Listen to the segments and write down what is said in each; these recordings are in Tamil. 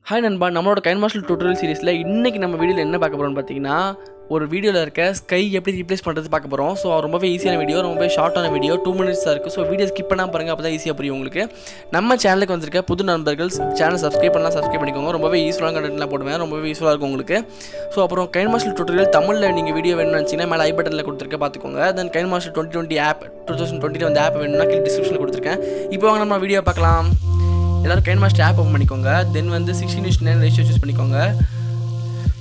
ஹாய் நண்பா, நம்மளோட கைன்மாஸ்டர் டியூட்டோரியல் சீரிஸில் இன்றைக்கி நம்ம வீடியோவில் என்ன பார்க்க போகிறோம்னு பார்த்தீங்கன்னா, ஒரு வீடியோவில் இருக்க ஸ்கை எப்படி ரீப்ளேஸ் பண்ணுறது பார்க்க போகிறோம். ஸோ ரொம்பவே ஈஸியான வீடியோ, ரொம்பவே ஷார்ட்டான வீடியோ, 2 minutes தான் இருக்குது. ஸோ வீடியோ ஸ்கிப் பண்ணால் பாருங்கள், அப்போ தான் ஈஸியாக புரியும் உங்களுக்கு. நம்ம சேனலுக்கு வந்திருக்க புது நண்பர்கள் சேனல் சப்ஸ்கிரைப் பண்ணிக்கோங்க. ரொம்பவே யூஸ்ஃபுல்லான கண்டென்ட்லாம் போடுவேன், ரொம்பவே யூஸ்ஃபுல்லாக இருக்கும் உங்களுக்கு. ஸோ அப்புறம் கைன்மாஸ்டர் டியூட்டோரியல் தமிழில் நீங்கள் வீடியோ வேணும்னு நினச்சிங்கன்னா மேலே ஐ பட்டனில் கொடுத்துருக்க பார்த்துக்கோங்க. தென் கைன்மாஸ்டர் 2020 ஆப் 2020 வந்து ஆப் வேணும்னா கீழே டிஸ்கிரிப்ஷனில் கொடுத்துருக்கேன். இப்போ வாங்க நம்ம வீடியோ பார்க்கலாம். எல்லோரும் கைன்மாஸ்டர் ஆப் ஓப்பன் பண்ணிக்கோங்க. தென் வந்து 16:9 ரேஷியோ சூஸ் பண்ணிக்கோங்க.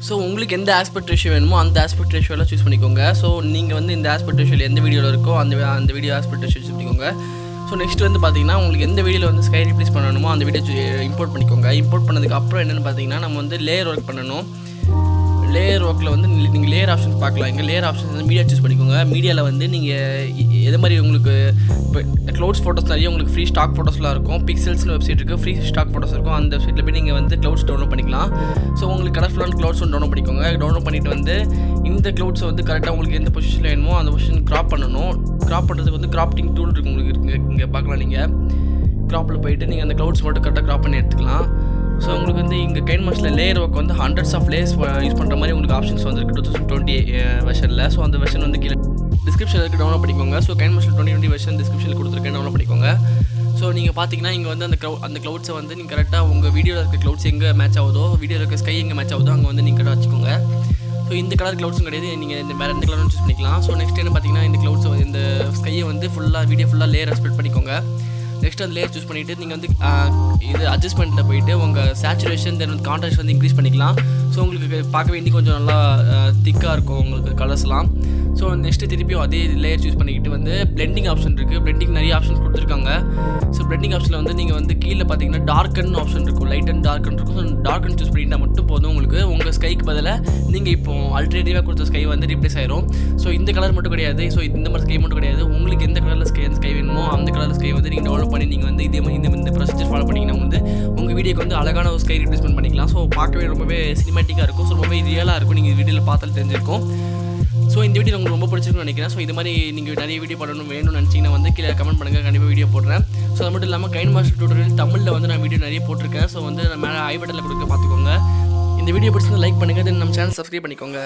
ஸோ உங்களுக்கு எந்த ஆஸ்பெக்ட் ரேஷியோ வேணுமோ அந்த ஆஸ்பெக்ட் ரேஷியோவில் சூஸ் பண்ணிக்கோங்க. ஸோ நீங்கள் வந்து இந்த ஆஸ்பெக்ட் ரேஷியோவில் எந்த வீடியோவில் இருக்கோ அந்த வீடியோ ஆஸ்பெக்ட் ரேஷியோ சூஸ் பண்ணிக்கோங்க. ஸோ நெக்ஸ்ட் வந்து பார்த்தீங்கன்னா, உங்களுக்கு எந்த வீடியோவில் வந்து ஸ்கை ரீப்ளேஸ் பண்ணணுமோ அந்த வீடியோ இம்போர்ட் பண்ணிக்கோங்க. இம்போர்ட் பண்ணதுக்கு அப்புறம் என்னென்னு பார்த்தீங்கன்னா, நம்ம வந்து லேயர் ஒர்க் பண்ணணும். லேயர் ஒர்க்கில் வந்து நீங்கள் லேயர் ஆப்ஷன்ஸ் பார்க்கலாம். இங்கே லேயர் ஆப்ஷன்ஸ் வந்து மீடியா சூஸ் பண்ணிக்கோங்க. மீடியாவில் வந்து நீங்கள் எது மாதிரி உங்களுக்கு இப்போ க்ளவுட்ஸ் ஃபோட்டோஸ் நிறைய உங்களுக்கு ஃப்ரீ ஸ்டாக் ஃபோட்டோஸ்லாம் இருக்கும். பிக்சல்ஸ்னு வெப்சைட் இருக்குது, ஃப்ரீ ஸ்டாக் ஃபோட்டோஸ் இருக்கும். அந்த வெப்சைட்டில் போய் நீங்கள் வந்து க்ளவுட்ஸ் டவுன்லோட் பண்ணிக்கலாம். ஸோ உங்களுக்கு கலர்ஃபுல்லான க்ளவுட்ஸ் ஒன்று டவுன்லோட் பண்ணிக்கோங்க. டவுன்லோட் பண்ணிவிட்டு வந்து இந்த க்ளவுட்ஸை வந்து கரெக்டாக உங்களுக்கு எந்த பொசிஷனில் வேணுமோ அந்த பொசிஷன் க்ராப் பண்ணணும். க்ராப் பண்ணுறதுக்கு வந்து க்ராப்டிங் டூல் இருக்குது உங்களுக்கு இங்கே பார்க்கலாம். நீங்கள் க்ராப்பில் போயிட்டு நீங்கள் அந்த க்ளவுட்ஸ் மட்டும் கரெக்டாக க்ராப் பண்ணி எடுத்துக்கலாம். ஸோ உங்களுக்கு வந்து இங்கே கைன்மாஸ்டரில் லேயர் ஒர்க் வந்து ஹண்ட்ரட்ஸ் ஆஃப் லேயர்ஸ் யூஸ் பண்ணுற மாதிரி உங்களுக்கு ஆப்ஷன்ஸ் வந்துருக்கு 2020 வெர்ஷனில். ஸோ அந்த வெர்ஷன் வந்து கீழே டிஸ்கிரிப்ஷனில் இருக்குது, டவுன்லோட் பண்ணிக்கோங்க. ஸோ கைன்மாஸ்டர் 2020 வெர்ஷன் டிஸ்கிரிப்ஷனில் கொடுத்துருக்கேன், டவுன்லோட் பண்ணிக்கோங்க. ஸோ நீங்கள் பார்த்தீங்கன்னா இங்கே வந்து அந்த க்ளவுட்ஸை வந்து நீங்கள் கரெக்டாக உங்கள் வீடியோவில் இருக்க க்ளவுட்ஸ் எங்கே மேட்ச் ஆகுதோ, வீடியோவில் இருக்க ஸ்கை எங்கே மேட்ச் ஆகுதோ அங்கே வந்து நீங்கள் கரெக்டாக வச்சுக்கோங்க. ஸோ இந்த கலர் க்ளவுட்ஸும் கிடையாது, நீங்கள் இந்த வேறு எந்த கலரும் சூஸ் பண்ணிக்கலாம். ஸோ நெக்ஸ்ட் என்ன பார்த்தீங்கன்னா, இந்த க்ளவுட்ஸை இந்த ஸ்கையை வந்து வீடியோ ஃபுல்லாக லேயர் ஸ்ப்ரெட் பண்ணிக்கோங்க. நெக்ஸ்ட் அந்த லேயர் சூஸ் பண்ணிவிட்டு நீங்கள் வந்து இது அட்ஜஸ்ட்மெண்ட்டில் போயிட்டு உங்கள் சேச்சுரேஷன் தென் வந்து கான்ட்ராஸ்ட் வந்து இன்க்ரீஸ் பண்ணிக்கலாம். ஸோ உங்களுக்கு பார்க்க வேண்டி கொஞ்சம் நல்லா திக்காக இருக்கும் உங்களுக்கு கலர்ஸ்லாம். ஸோ நெக்ஸ்ட்டு திருப்பியும் அதே லேயர் சூஸ் பண்ணிக்கிட்டு வந்து பிளெண்டிங் ஆப்ஷன் இருக்குது. பிளெண்டிங் நிறைய ஆப்ஷன்ஸ் கொடுத்துருக்காங்க. ஸோ பிளெண்டிங் ஆப்ஷனில் வந்து நீங்கள் வந்து கீழே பார்த்தீங்கன்னா டார்க்கன் ஆப்ஷன் இருக்கும், லைட் அண்ட் டார்க்கன் இருக்கும். ஸோ டார்க்கன் சூஸ் பண்ணிட்டால் மட்டும் போதும் உங்களுக்கு. உங்கள் ஸ்கைக்கு பதிலாக நீங்கள் இப்போ அல்டர்னேட்டிவாக கொடுத்த ஸ்கை வந்து ரீப்ளேஸ் ஆயிரும். ஸோ இந்த கலர் மட்டும் கிடையாது, ஸோ இந்த மாதிரி ஸ்கை மட்டும் கிடையாது. உங்களுக்கு எந்த கலரில் ஸ்கை வேணுமோ அந்த கலரில் ஸ்கை வந்து நீங்கள் டெவலப் பண்ணி நீங்கள் வந்து இந்த ப்ரொசீஜர் ஃபாலோ பண்ணிங்கன்னா வந்து உங்கள் வீடியோக்கு வந்து அழகான ஒரு ஸ்கை ரீப்ளேஸ்மெண்ட் பண்ணிக்கலாம். ஸோ பார்க்கவே ரொம்பவே சினிமேட்டிக்காக இருக்கும். ஸோ ரொம்பவே ரியலாக இருக்கும். நீங்கள் வீடியோவில் பார்த்தாலும் தெரிஞ்சிருக்கும். ஸோ இந்த வீடியோ உங்களுக்கு ரொம்ப பிடிச்சிருக்குன்னு நினைக்கிறேன். ஸோ இது மாதிரி நீங்கள் நிறைய வீடியோ வேணும்னு நினச்சிங்கன்னா வந்து கீழே கமெண்ட் பண்ணுங்கள், கண்டிப்பாக வீடியோ போடுறேன். ஸோ அது மட்டும் இல்லாமல் கைன்மாஸ்டர் டியூட்டோரியல் தமிழில் வந்து நான் வீடியோ நிறைய போட்டிருக்கேன். ஸோ வந்து நான் மேலே ஐ பட்டனில் கொடுக்க பார்த்துக்கோங்க. இந்த வீடியோ பிடிச்சிருந்தா லைக் பண்ணுங்கள், தென் நம்ம சேனல் சப்ஸ்கிரைப் பண்ணிக்கோங்க.